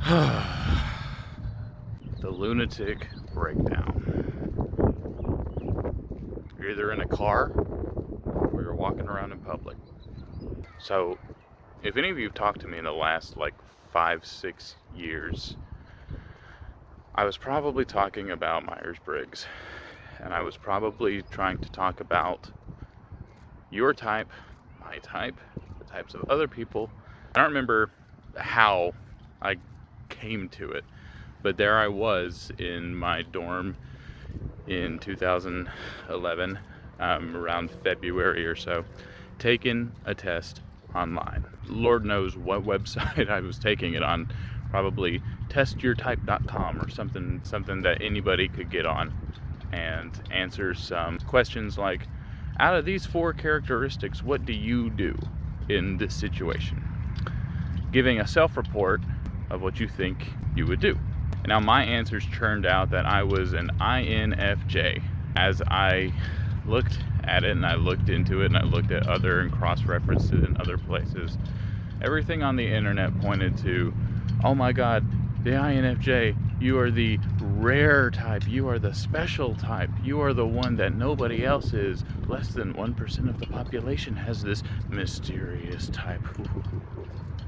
The lunatic breakdown. You're either in a car or you're walking around in public. So, if any of you have talked to me in the last 5-6 years, I was probably talking about Myers-Briggs, and I was probably trying to talk about your type, my type, the types of other people. I don't remember how I came to it, but there I was in my dorm in 2011, around February or so, taking a test online. Lord knows what website I was taking it on, probably testyourtype.com or something that anybody could get on and answer some questions like, out of these 4 characteristics, what do you do in this situation? Giving a self-report of what you think you would do. Now my answers turned out that I was an INFJ. As I looked at it and I looked into it and I looked at other and cross-referenced it in other places, everything on the internet pointed to, oh my god, the INFJ, you are the rare type, you are the special type, you are the one that nobody else is. Less than 1% of the population has this mysterious type.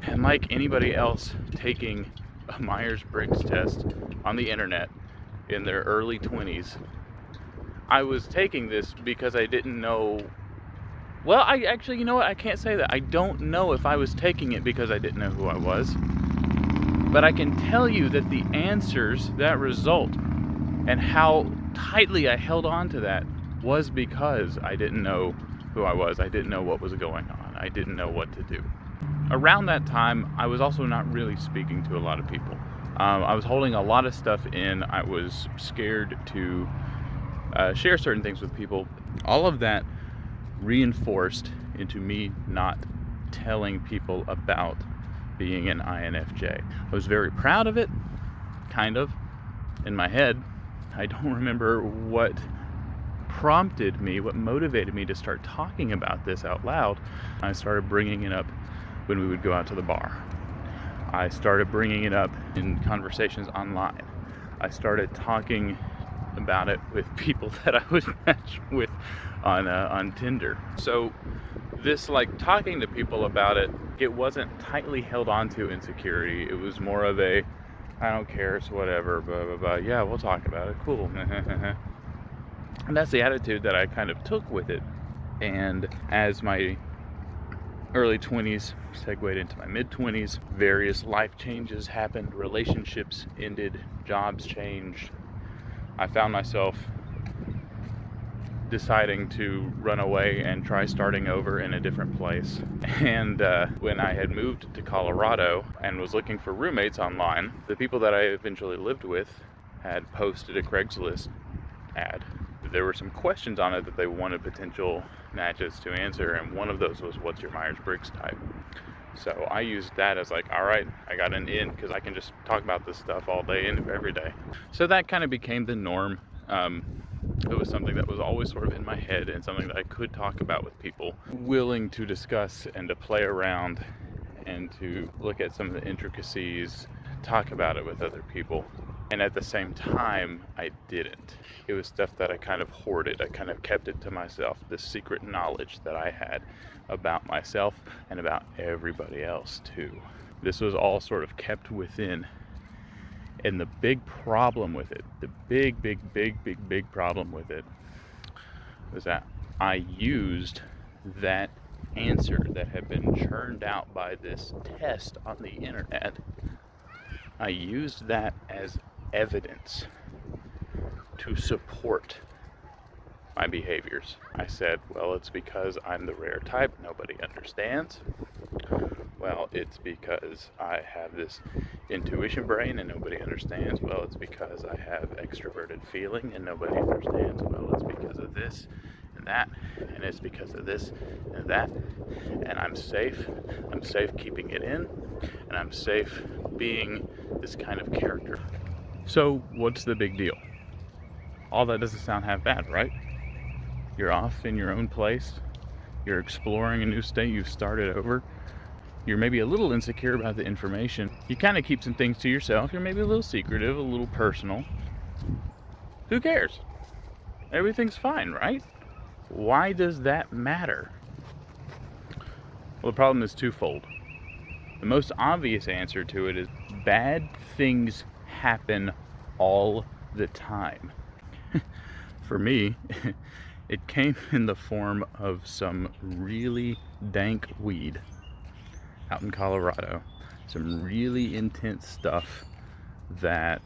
And like anybody else taking a Myers-Briggs test on the internet in their early 20s, I was taking this because I didn't know. Well, I actually, you know what? I can't say that. I don't know if I was taking it because I didn't know who I was. But I can tell you that the answers, that result, and how tightly I held on to that was because I didn't know who I was. I didn't know what was going on. I didn't know what to do. Around that time, I was also not really speaking to a lot of people. I was holding a lot of stuff in. I was scared to share certain things with people. All of that reinforced into me not telling people about being an INFJ. I was very proud of it, kind of, in my head. I don't remember what prompted me, what motivated me to start talking about this out loud. I started bringing it up when we would go out to the bar. I started bringing it up in conversations online. I started talking about it with people that I would match with on Tinder. So this talking to people about it, it wasn't tightly held onto insecurity. It was more of a, I don't care, it's whatever, blah, blah, blah. Yeah, we'll talk about it. Cool. And that's the attitude that I kind of took with it. And as my early 20s segued into my mid 20s, various life changes happened, relationships ended, jobs changed. I found myself deciding to run away and try starting over in a different place. And when I had moved to Colorado and was looking for roommates online, the people that I eventually lived with had posted a Craigslist ad. There were some questions on it that they wanted potential matches to answer, and one of those was, what's your Myers-Briggs type? So I used that as all right, I got an in because I can just talk about this stuff all day and every day. So that kind of became the norm. It was something that was always sort of in my head and something that I could talk about with people, willing to discuss and to play around and to look at some of the intricacies, talk about it with other people. And at the same time, I didn't. It was stuff that I kind of hoarded. I kind of kept it to myself, this secret knowledge that I had about myself and about everybody else too. This was all sort of kept within. And the big problem with it, the big problem with it was that I used that answer that had been churned out by this test on the internet. I used that as evidence to support my behaviors. I said, well, it's because I'm the rare type, nobody understands. Well, it's because I have this intuition brain and nobody understands. Well, it's because I have extroverted feeling and nobody understands. Well, it's because of this and that, and it's because of this and that, and I'm safe keeping it in, and I'm safe being this kind of character. So what's the big deal? All that doesn't sound half bad, right? You're off in your own place, you're exploring a new state, you've started over, you're maybe a little insecure about the information, you kind of keep some things to yourself, you're maybe a little secretive, a little personal. Who cares? Everything's fine, right? Why does that matter? Well, the problem is twofold. The most obvious answer to it is bad things happen all the time. For me, it came in the form of some really dank weed out in Colorado. Some really intense stuff that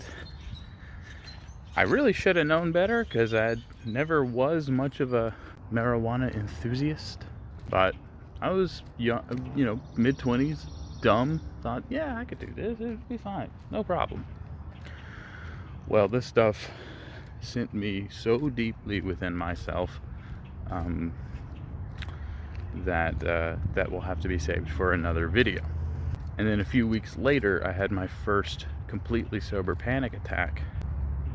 I really should have known better, because I never was much of a marijuana enthusiast. But I was young, mid-20s, dumb, thought, yeah, I could do this, it'd be fine, no problem. Well, this stuff sent me so deeply within myself that will have to be saved for another video. And then a few weeks later, I had my first completely sober panic attack,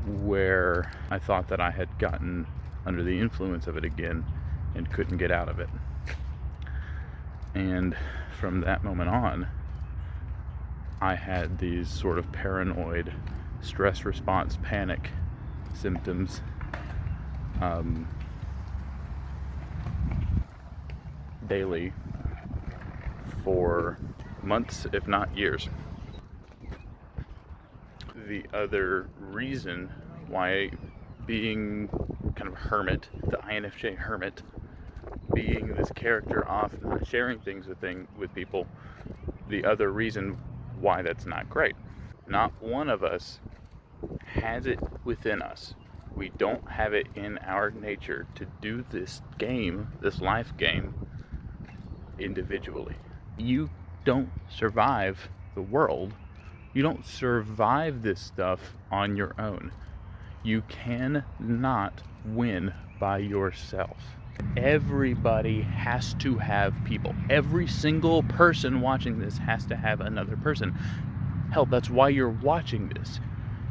where I thought that I had gotten under the influence of it again and couldn't get out of it. And from that moment on, I had these sort of paranoid stress response panic symptoms daily for months, if not years. The other reason why, being kind of hermit, the INFJ hermit, being this character off, not sharing things with people, the other reason why that's not great. Not one of us has it within us. We don't have it in our nature to do this game, this life game, individually. You don't survive the world. You don't survive this stuff on your own. You cannot win by yourself. Everybody has to have people. Every single person watching this has to have another person. Hell, that's why you're watching this.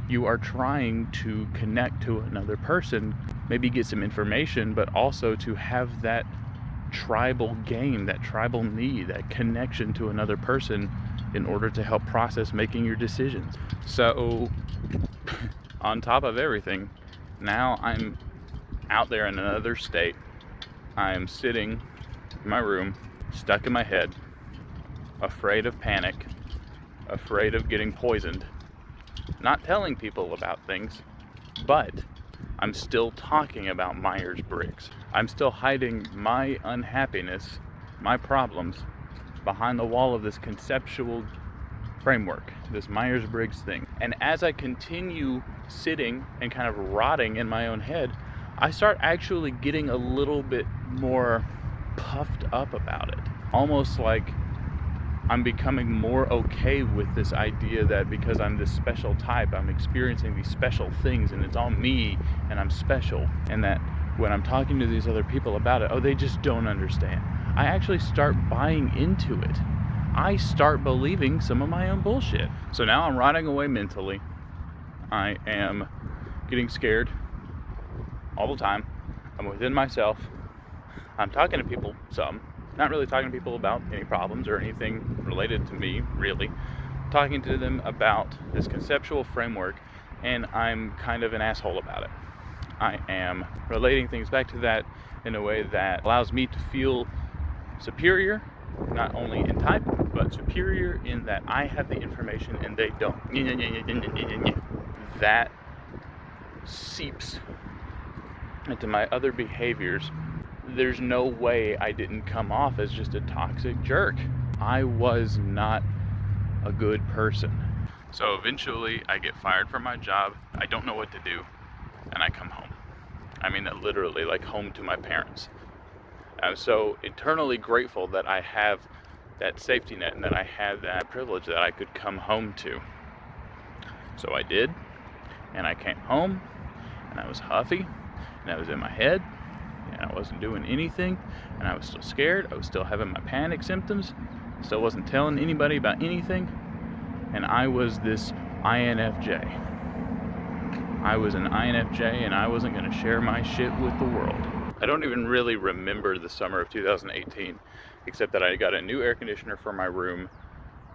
You are trying to connect to another person, maybe get some information, but also to have that tribal game, that tribal need, that connection to another person in order to help process making your decisions. So, on top of everything, now I'm out there in another state. I am sitting in my room, stuck in my head, afraid of panic, afraid of getting poisoned, not telling people about things, but I'm still talking about Myers-Briggs. I'm still hiding my unhappiness, my problems, behind the wall of this conceptual framework, this Myers-Briggs thing. And as I continue sitting and kind of rotting in my own head, I start actually getting a little bit more puffed up about it. Almost like I'm becoming more okay with this idea that because I'm this special type, I'm experiencing these special things and it's all me and I'm special. And that when I'm talking to these other people about it, oh, they just don't understand. I actually start buying into it. I start believing some of my own bullshit. So now I'm rotting away mentally. I am getting scared all the time. I'm within myself. I'm talking to people some. Not really talking to people about any problems or anything related to me, really. Talking to them about this conceptual framework, and I'm kind of an asshole about it. I am relating things back to that in a way that allows me to feel superior, not only in type, but superior in that I have the information and they don't. That seeps into my other behaviors. There's no way I didn't come off as just a toxic jerk. I was not a good person. So eventually I get fired from my job. I don't know what to do. And I come home. I mean, literally, like home to my parents. I'm so eternally grateful that I have that safety net and that I had that privilege that I could come home to. So I did. And I came home. And I was huffy. And I was in my head. And I wasn't doing anything, and I was still scared. I was still having my panic symptoms, still wasn't telling anybody about anything, and I was this INFJ. I was an INFJ, and I wasn't going to share my shit with the world. I don't even really remember the summer of 2018, except that I got a new air conditioner for my room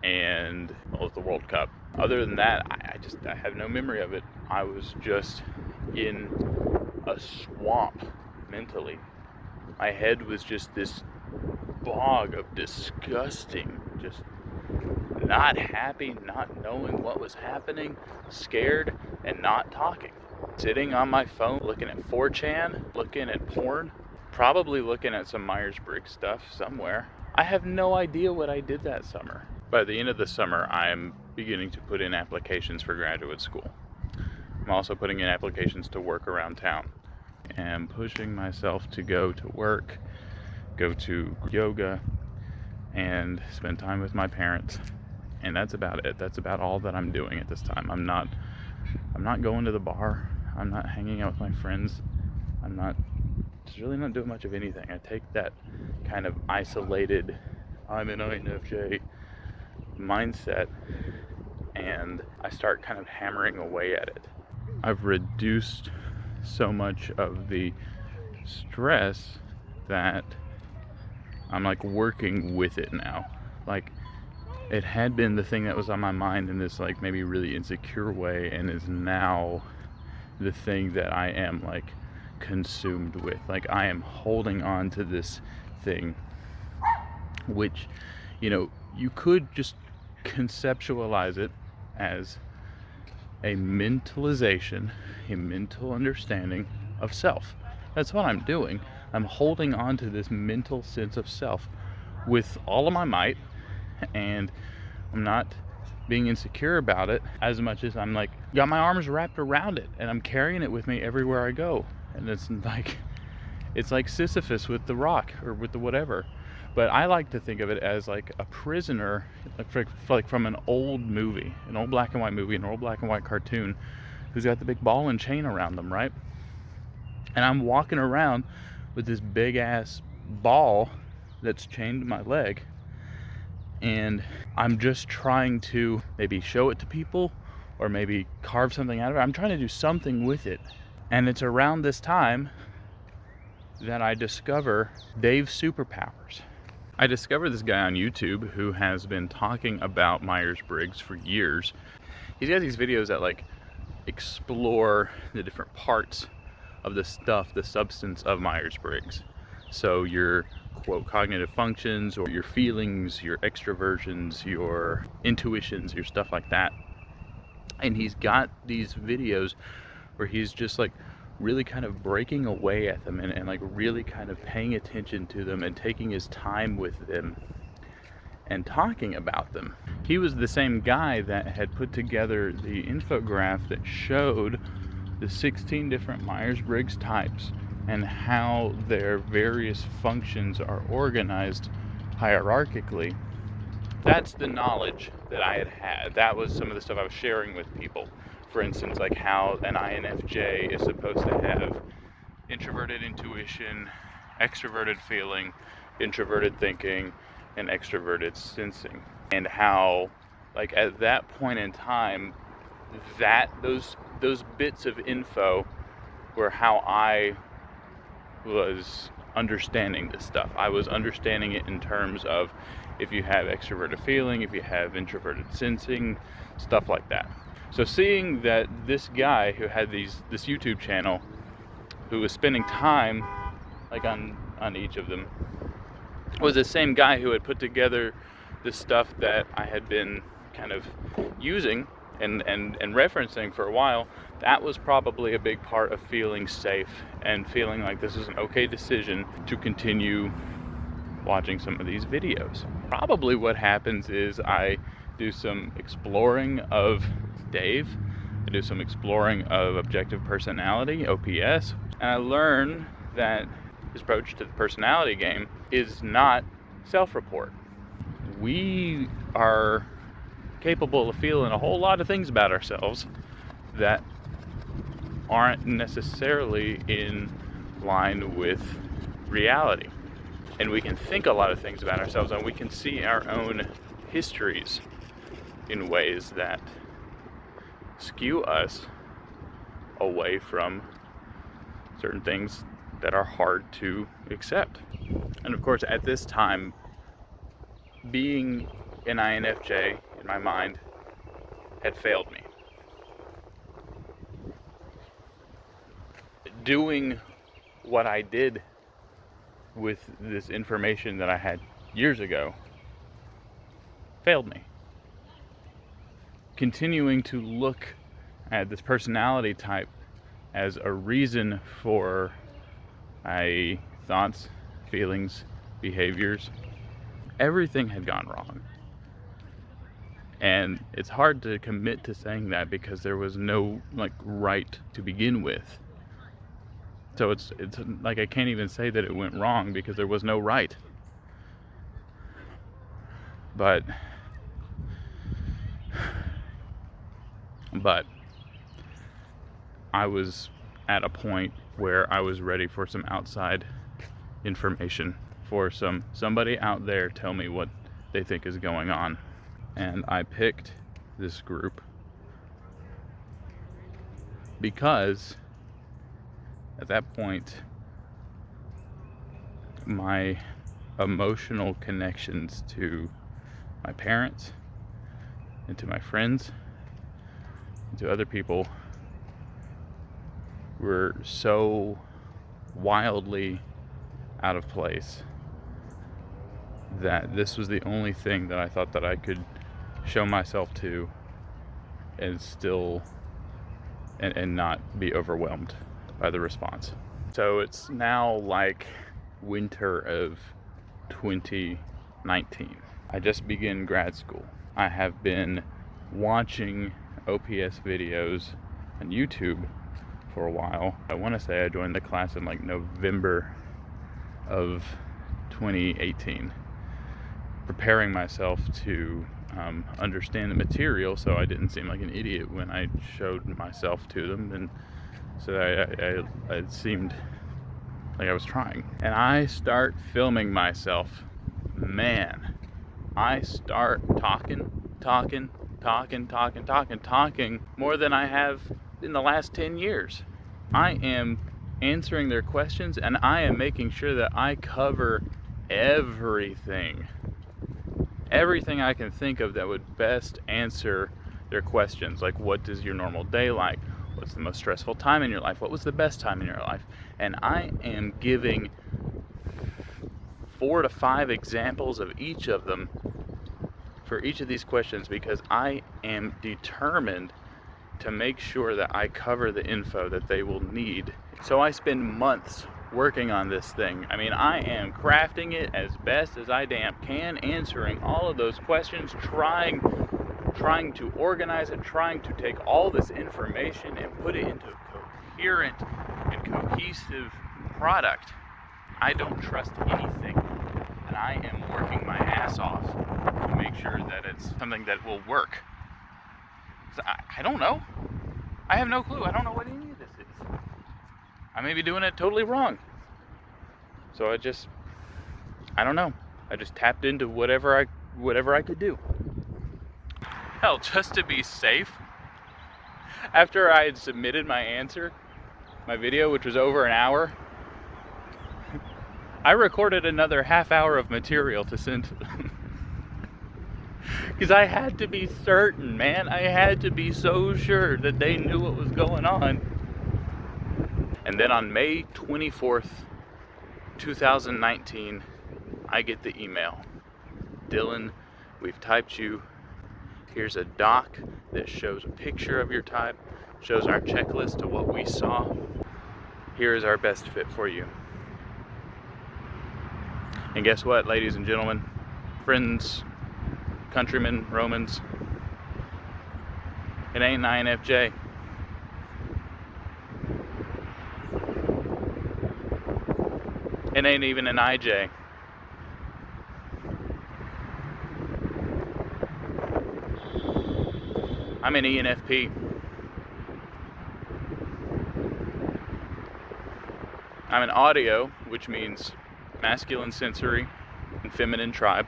and, well, the World Cup. Other than that, I have no memory of it. I was just in a swamp mentally. My head was just this bog of disgusting, just not happy, not knowing what was happening, scared, and not talking. Sitting on my phone, looking at 4chan, looking at porn, probably looking at some Myers-Briggs stuff somewhere. I have no idea what I did that summer. By the end of the summer, I'm beginning to put in applications for graduate school. I'm also putting in applications to work around town. And pushing myself to go to work, go to yoga, and spend time with my parents. And that's about it. That's about all that I'm doing at this time. I'm not going to the bar. I'm not hanging out with my friends. Just really not doing much of anything. I take that kind of isolated, I'm an INFJ mindset, and I start kind of hammering away at it. I've reduced so much of the stress that I'm like working with it now. Like, it had been the thing that was on my mind in this like maybe really insecure way, and is now the thing that I am like consumed with. Like, I am holding on to this thing, which, you know, you could just conceptualize it as a mentalization, a mental understanding of self. That's what I'm doing. I'm holding on to this mental sense of self with all of my might, and I'm not being insecure about it as much as I'm like got my arms wrapped around it, and I'm carrying it with me everywhere I go. And it's like Sisyphus with the rock, or with the whatever. But I like to think of it as like a prisoner, like from an old movie, an old black and white movie, an old black and white cartoon, who's got the big ball and chain around them, right? And I'm walking around with this big ass ball that's chained to my leg, and I'm just trying to maybe show it to people, or maybe carve something out of it. I'm trying to do something with it. And it's around this time that I discover Dave's superpowers. I discovered this guy on YouTube who has been talking about Myers-Briggs for years. He's got these videos that like explore the different parts of the substance of Myers-Briggs. So your quote cognitive functions, or your feelings, your extroversions, your intuitions, your stuff like that. And he's got these videos where he's just like really kind of breaking away at them, and like really kind of paying attention to them and taking his time with them and talking about them. He was the same guy that had put together the infographic that showed the 16 different Myers-Briggs types and how their various functions are organized hierarchically. That's the knowledge that I had. That was some of the stuff I was sharing with people. For instance, like how an INFJ is supposed to have introverted intuition, extroverted feeling, introverted thinking, and extroverted sensing. And how, like, at that point in time, that those bits of info were how I was understanding this stuff. I was understanding it in terms of if you have extroverted feeling, if you have introverted sensing, stuff like that. So seeing that this guy who had this YouTube channel, who was spending time like on each of them, was the same guy who had put together this stuff that I had been kind of using and referencing for a while. That was probably a big part of feeling safe and feeling like this is an okay decision to continue watching some of these videos. Probably what happens is I do some exploring of Dave, I do some exploring of objective personality, OPS, and I learn that his approach to the personality game is not self-report. We are capable of feeling a whole lot of things about ourselves that aren't necessarily in line with reality. And we can think a lot of things about ourselves, and we can see our own histories in ways that skew us away from certain things that are hard to accept. And of course, at this time, being an INFJ in my mind had failed me. Doing what I did with this information that I had years ago failed me. Continuing to look at this personality type as a reason for my thoughts, feelings, behaviors, everything had gone wrong. And it's hard to commit to saying that because there was no right to begin with. So it's like I can't even say that it went wrong because there was no right. But I was at a point where I was ready for some outside information, for somebody out there tell me what they think is going on. And I picked this group because at that point my emotional connections to my parents and to my friends and to other people were so wildly out of place that this was the only thing that I thought that I could show myself to and still and not be overwhelmed by the response. So it's now like winter of 2019. I just began grad school. I have been watching OPS videos on YouTube for a while. I want to say I joined the class in November of 2018, preparing myself to understand the material so I didn't seem like an idiot when I showed myself to them, and so I seemed like I was trying. And I start filming myself. Man, I start talking more than I have in the last 10 years. I am answering their questions and I am making sure that I cover everything I can think of that would best answer their questions. Like, what is your normal day like? What's the most stressful time in your life? What was the best time in your life? And I am giving 4 to 5 examples of each of them for each of these questions because I am determined to make sure that I cover the info that they will need. So I spend months working on this thing. I mean, I am crafting it as best as I damn can, answering all of those questions, trying to organize it, trying to take all this information and put it into a coherent and cohesive product. I don't trust anything, and I am working my ass off to make sure that it's something that will work. So I don't know. I have no clue. I don't know what any of this is. I may be doing it totally wrong. So I don't know. I just tapped into whatever I could do. Hell, just to be safe, after I had submitted my answer, my video, which was over an hour, I recorded another half hour of material to send to them. Because I had to be certain, man. I had to be so sure that they knew what was going on. And then on May 24th, 2019, I get the email. Dylan, we've typed you. Here's a doc that shows a picture of your type, shows our checklist to what we saw. Here is our best fit for you. And guess what, ladies and gentlemen, friends, countrymen, Romans, it ain't an INFJ. It ain't even an IJ. I'm an ENFP. I'm an audio, which means masculine sensory and feminine tribe.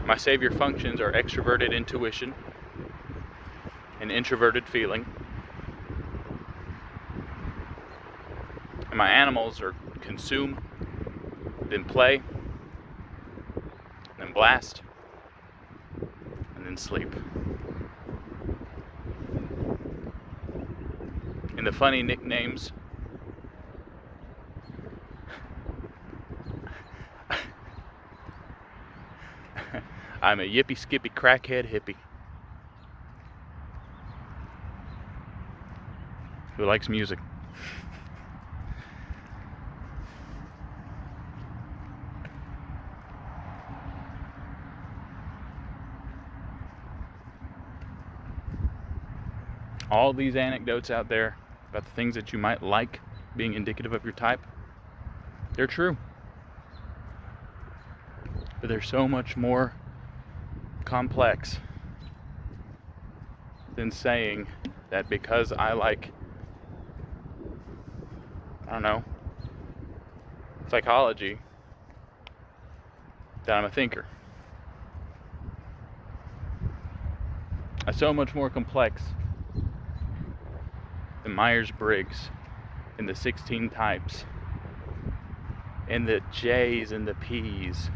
My savior functions are extroverted intuition and introverted feeling. And my animals are consume, then play, then blast, and then sleep. And the funny nicknames, I'm a yippy skippy crackhead hippie who likes music. All these anecdotes out there about the things that you might like being indicative of your type, they're true. But they're so much more complex than saying that because I like, I don't know, psychology, that I'm a thinker. It's so much more complex than Myers-Briggs and the 16 types and the J's and the P's.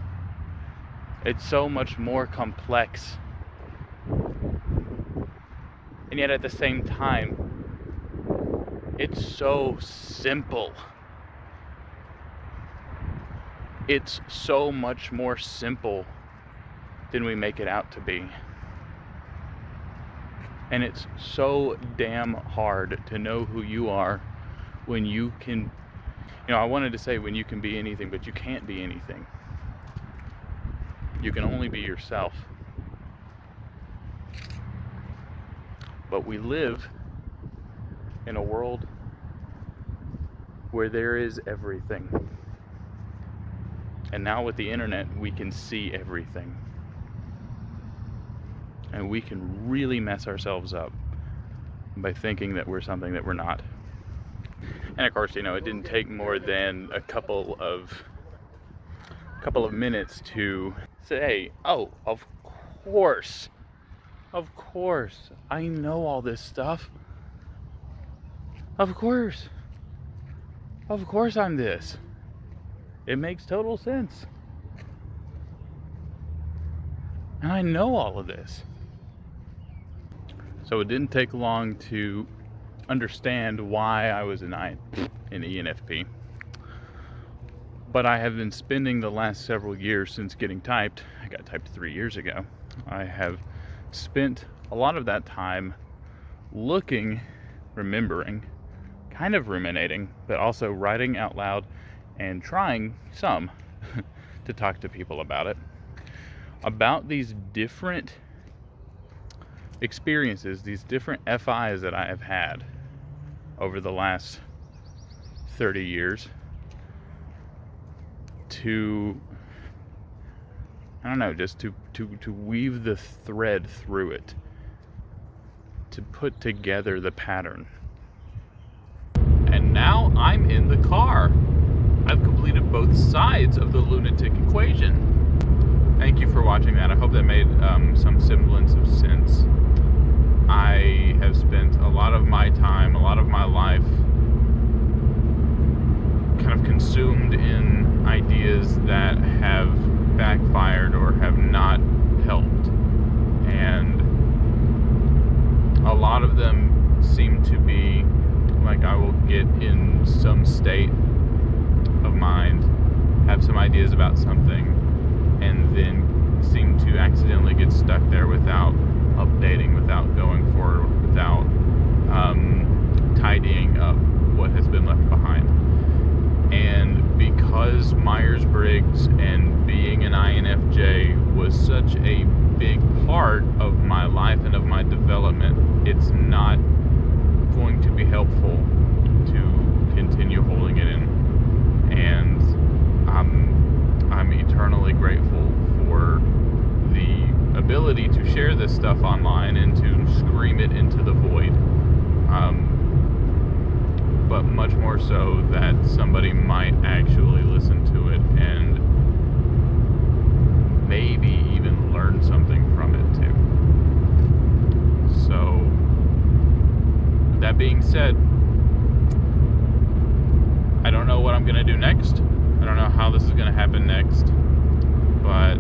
It's so much more complex. And yet at the same time, it's so simple. It's so much more simple than we make it out to be. And it's so damn hard to know who you are when you can, I wanted to say when you can be anything, but you can't be anything. You can only be yourself. But we live in a world where there is everything. And now with the internet, we can see everything. And we can really mess ourselves up by thinking that we're something that we're not. And of course, it didn't take more than a couple of minutes to say, oh, of course, I know all this stuff. Of course I'm this. It makes total sense. And I know all of this. So it didn't take long to understand why I was an ENFP. But I have been spending the last several years since getting typed. I got typed 3 years ago. I have spent a lot of that time looking, remembering, kind of ruminating, but also writing out loud and trying some to talk to people about these different experiences, these different FIs that I have had over the last 30 years to, just to weave the thread through it, to put together the pattern. And now I'm in the car. I've completed both sides of the lunatic equation. Thank you for watching that. I hope that made some semblance of sense. I have spent a lot of my time, a lot of my life kind of consumed in ideas that have backfired or have not helped. And a lot of them seem to be like I will get in some state of mind, have some ideas about something, and then seem to accidentally get stuck there without updating, without going forward, without tidying up what has been left behind. And because Myers-Briggs and being an INFJ was such a big part of my life and of my development, it's not going to be helpful to continue holding it in. And I'm eternally grateful for the ability to share this stuff online and to scream it into the void. But much more so that somebody might actually listen to it and maybe even learn something from it too. So, that being said, I don't know what I'm going to do next. I don't don't know how this is going to happen next, but